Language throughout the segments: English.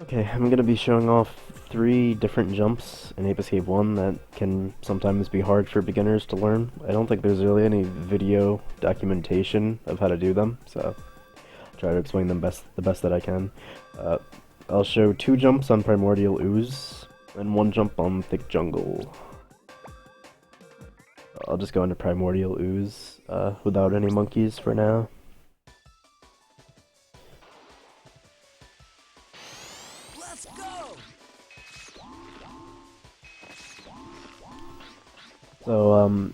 Okay, I'm gonna be showing off 3 different jumps in Ape Escape 1 that can sometimes be hard for beginners to learn. I don't think there's really any video documentation of how to do them, so I'll try to explain them the best that I can. Uh, I'll show 2 jumps on Primordial Ooze, and 1 jump on Thick Jungle. I'll just go into Primordial Ooze without any monkeys for now. Let's go! So,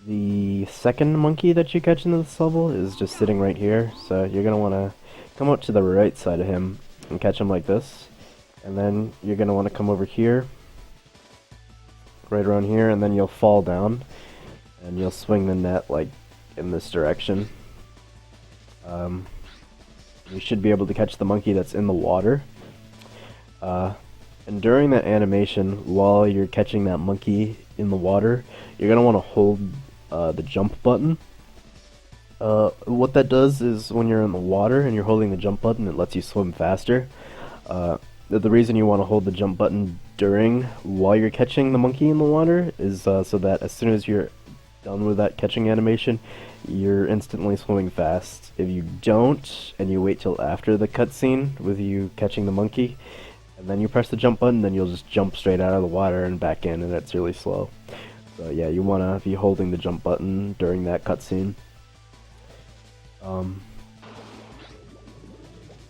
the second monkey that you catch in this level is just sitting right here, so you're gonna want to come out to the right side of him and catch him like this, and then you're gonna want to come over here, right around here, and then you'll fall down, and you'll swing the net like in this direction. You should be able to catch the monkey that's in the water. And during that animation, while you're catching that monkey in the water, you're going to want to hold the jump button. What that does is when you're in the water and you're holding the jump button, it lets you swim faster. The reason you want to hold the jump button while you're catching the monkey in the water is so that as soon as you're done with that catching animation, you're instantly swimming fast. If you don't, and you wait till after the cutscene with you catching the monkey, and then you press the jump button, then you'll just jump straight out of the water and back in, and it's really slow. So yeah, you want to be holding the jump button during that cutscene. So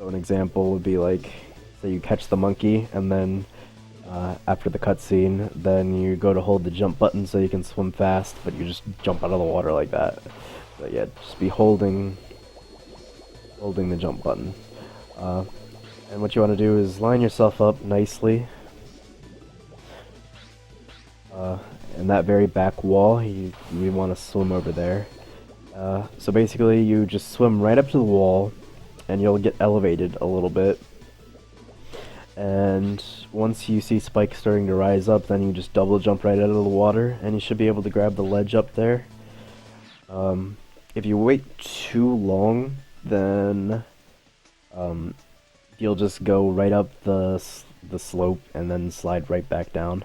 an example would be like, say you catch the monkey, and then after the cutscene, then you go to hold the jump button so you can swim fast, but you just jump out of the water like that. So yeah, just be holding the jump button. And what you want to do is line yourself up nicely. In that very back wall, you want to swim over there. So basically, you just swim right up to the wall, and you'll get elevated a little bit. And once you see Spike starting to rise up, then you just double jump right out of the water, and you should be able to grab the ledge up there. If you wait too long, then you'll just go right up the slope and then slide right back down.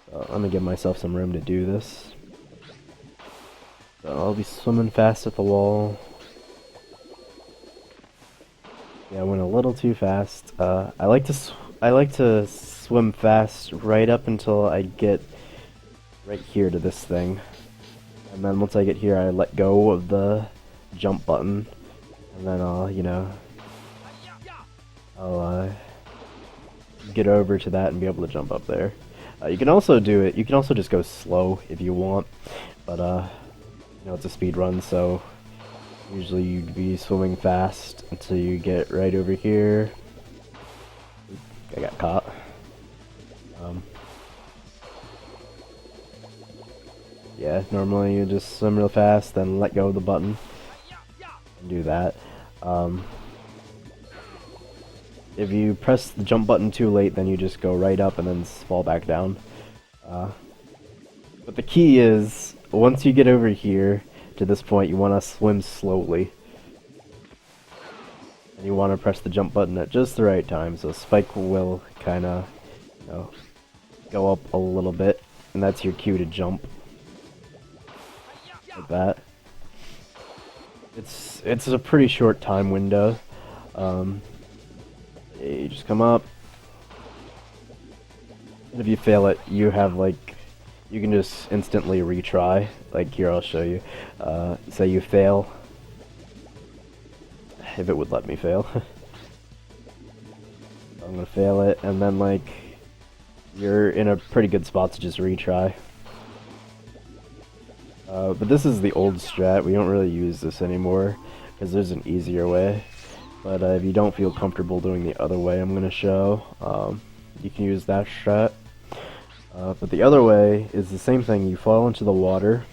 So I'm gonna give myself some room to do this. So I'll be swimming fast at the wall. Yeah, I went a little too fast. I like to swim fast right up until I get right here to this thing, and then once I get here, I let go of the jump button, and then I'll get over to that and be able to jump up there. You can also do it. You can also just go slow if you want, but it's a speed run, so usually you'd be swimming fast until you get right over here. I got caught. Yeah, normally you just swim real fast, then let go of the button and do that. If you press the jump button too late, then you just go right up and then fall back down. But the key is, once you get over here to this point, you want to swim slowly. And you want to press the jump button at just the right time, so Spike will kind of, go up a little bit, and that's your cue to jump. Like that. It's a pretty short time window. You just come up, and if you fail it, you can just instantly retry. Like here, I'll show you. Say you fail, if it would let me fail. I'm gonna fail it, and then you're in a pretty good spot to just retry. But this is the old strat. We don't really use this anymore because there's an easier way. But if you don't feel comfortable doing the other way I'm going to show, you can use that strat. But the other way is the same thing. You fall into the water,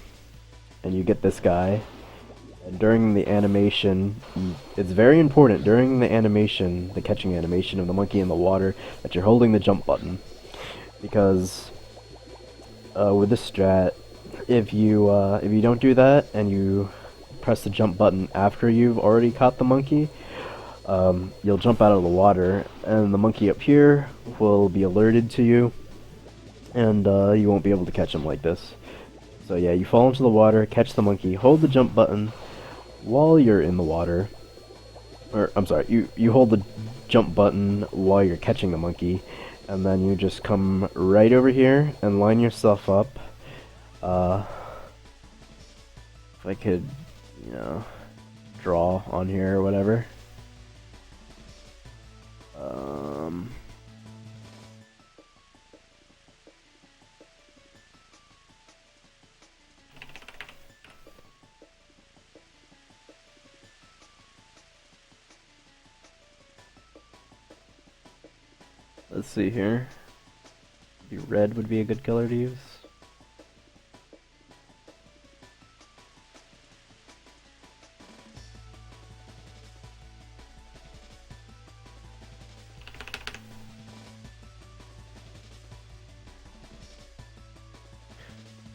and you get this guy. And during the animation, it's very important, during the animation, the catching animation of the monkey in the water, that you're holding the jump button. Because with this strat, if you don't do that, and you press the jump button after you've already caught the monkey, you'll jump out of the water, and the monkey up here will be alerted to you, and you won't be able to catch him like this. So yeah, you fall into the water, catch the monkey, hold the jump button while you're in the water. Or, I'm sorry, you hold the jump button while you're catching the monkey, and then you just come right over here and line yourself up. If I could, you know, draw on here or whatever. Let's see here. Maybe red would be a good color to use.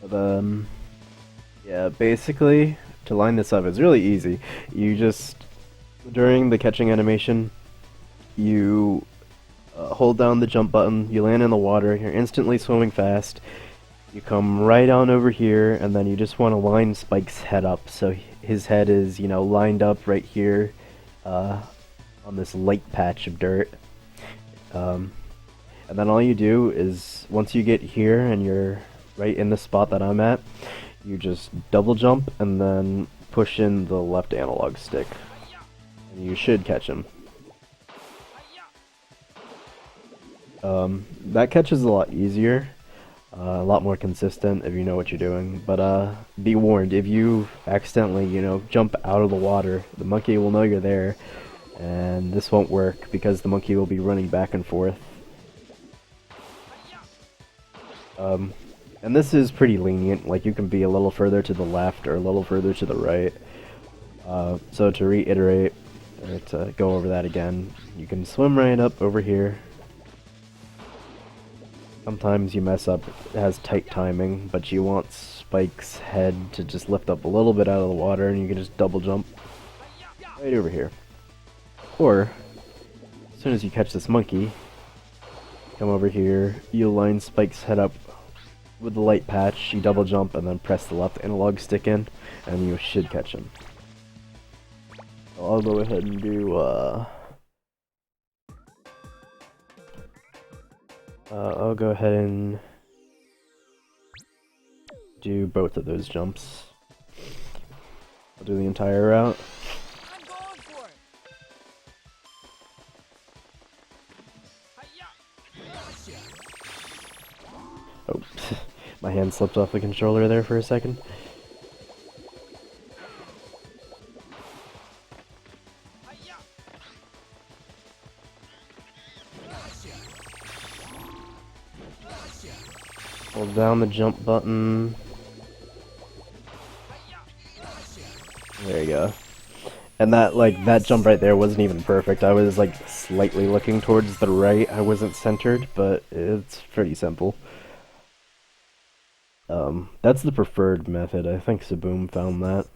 But, yeah, basically, to line this up, it's really easy. You just, during the catching animation, you hold down the jump button, you land in the water, you're instantly swimming fast, you come right on over here, and then you just want to line Spike's head up, so his head is, you know, lined up right here, on this light patch of dirt. And then all you do is, once you get here and you're right in the spot that I'm at, you just double jump and then push in the left analog stick. And you should catch him. That catch is a lot easier, a lot more consistent if you know what you're doing, but be warned, if you accidentally, you know, jump out of the water, the monkey will know you're there, and this won't work because the monkey will be running back and forth. And this is pretty lenient, like you can be a little further to the left or a little further to the right. So to reiterate, or to go over that again, you can swim right up over here. Sometimes you mess up, it has tight timing, but you want Spike's head to just lift up a little bit out of the water and you can just double jump right over here. Or, as soon as you catch this monkey, come over here, you line Spike's head up with the light patch, you double jump, and then press the left analog stick in, and you should catch him. So I'll go ahead and do, I'll go ahead and do both of those jumps. I'll do the entire route. I'm going for it. Hi-ya. Oh, my hand slipped off the controller there for a second. Hi-ya. Hold down the jump button. There you go. And that jump right there wasn't even perfect. I was like slightly looking towards the right. I wasn't centered, but it's pretty simple. That's the preferred method. I think Saboom found that.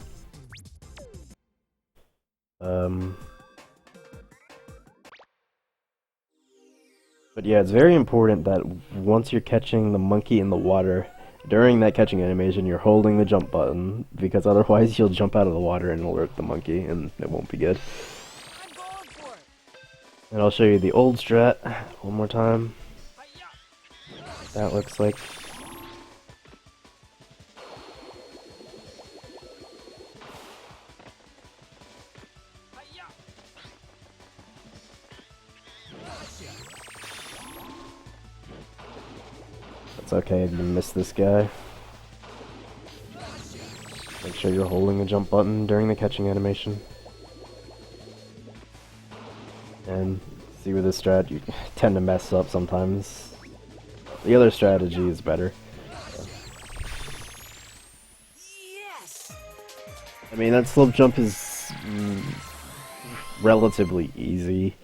But yeah, it's very important that once you're catching the monkey in the water, during that catching animation, you're holding the jump button, because otherwise you'll jump out of the water and alert the monkey, and it won't be good. I'm going for it. And I'll show you the old strat one more time. Hi-ya. That looks like. Hi-ya. It's okay if you miss this guy. Make sure you're holding the jump button during the catching animation. And see with this strat, you tend to mess up sometimes. The other strategy is better. Yes. I mean, that slope jump is relatively easy,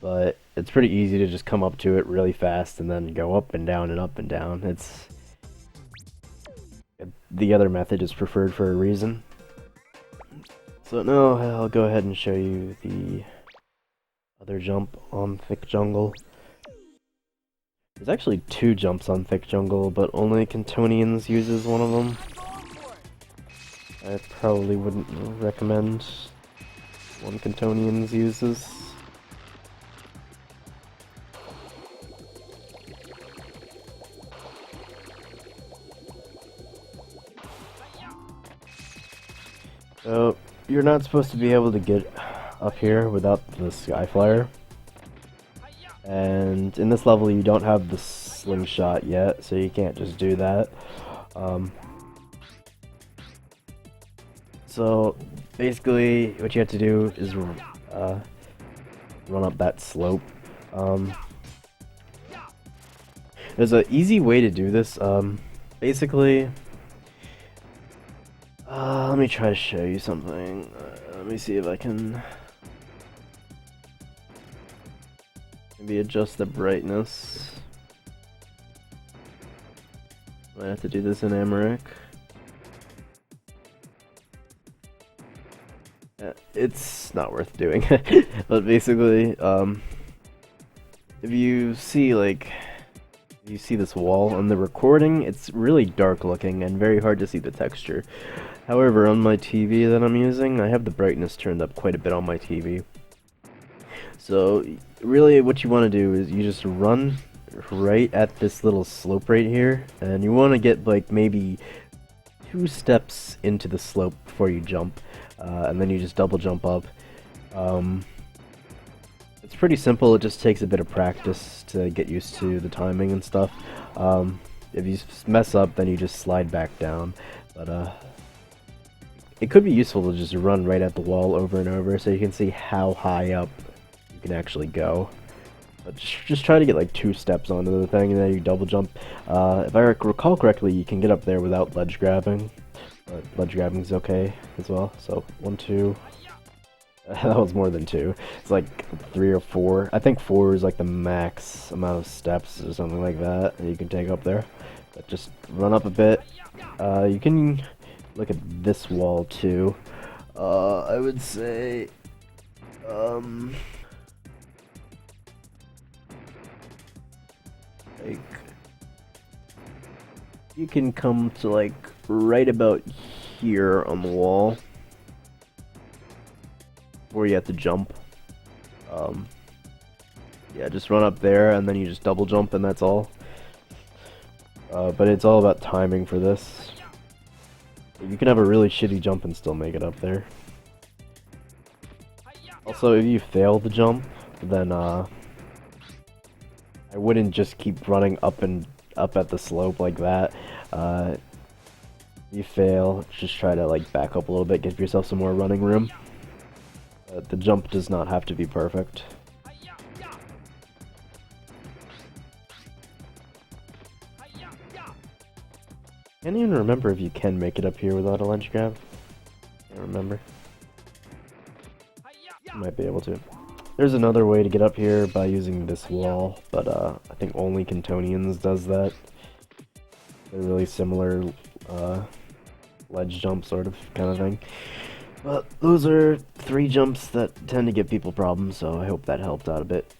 but it's pretty easy to just come up to it really fast and then go up and down and up and down. The other method is preferred for a reason. So now I'll go ahead and show you the Another jump on thick jungle. There's actually 2 jumps on thick jungle, but only Cantonians uses one of them. I'm going for it. I probably wouldn't recommend one Cantonians uses. So, you're not supposed to be able to get up here without the Skyflyer. And in this level you don't have the slingshot yet, so you can't just do that. So basically what you have to do is run up that slope. There's an easy way to do this. Basically, let me try to show you something. Let me see if I can maybe adjust the brightness. I have to do this in Amaranth. It's not worth doing. But basically, if you see this wall on the recording, it's really dark looking and very hard to see the texture. However, on my TV that I'm using, I have the brightness turned up quite a bit on my TV. So really what you want to do is you just run right at this little slope right here, and you want to get like maybe 2 steps into the slope before you jump, and then you just double jump up. It's pretty simple, it just takes a bit of practice to get used to the timing and stuff. If you mess up, then you just slide back down, but it could be useful to just run right at the wall over and over so you can see how high up you can actually go. But just try to get like 2 steps onto the thing and then you double jump. If I recall correctly, you can get up there without ledge grabbing, but ledge grabbing is okay as well. So 1, 2. That was more than 2. It's like 3 or 4. I think 4 is like the max amount of steps or something like that you can take up there. But just run up a bit. You can look at this wall too. I would say, like, you can come to like right about here on the wall where you have to jump. Yeah, just run up there and then you just double jump and that's all. But it's all about timing for this. You can have a really shitty jump and still make it up there. Also, if you fail the jump, then I wouldn't just keep running up and up at the slope like that. You fail, just try to like back up a little bit, give yourself some more running room. The jump does not have to be perfect. Can't even remember if you can make it up here without a ledge grab. Can't remember. You might be able to. There's another way to get up here by using this wall, but I think only Cantonians does that. They're really similar ledge jump sort of kind of thing. But those are 3 jumps that tend to give people problems, so I hope that helped out a bit.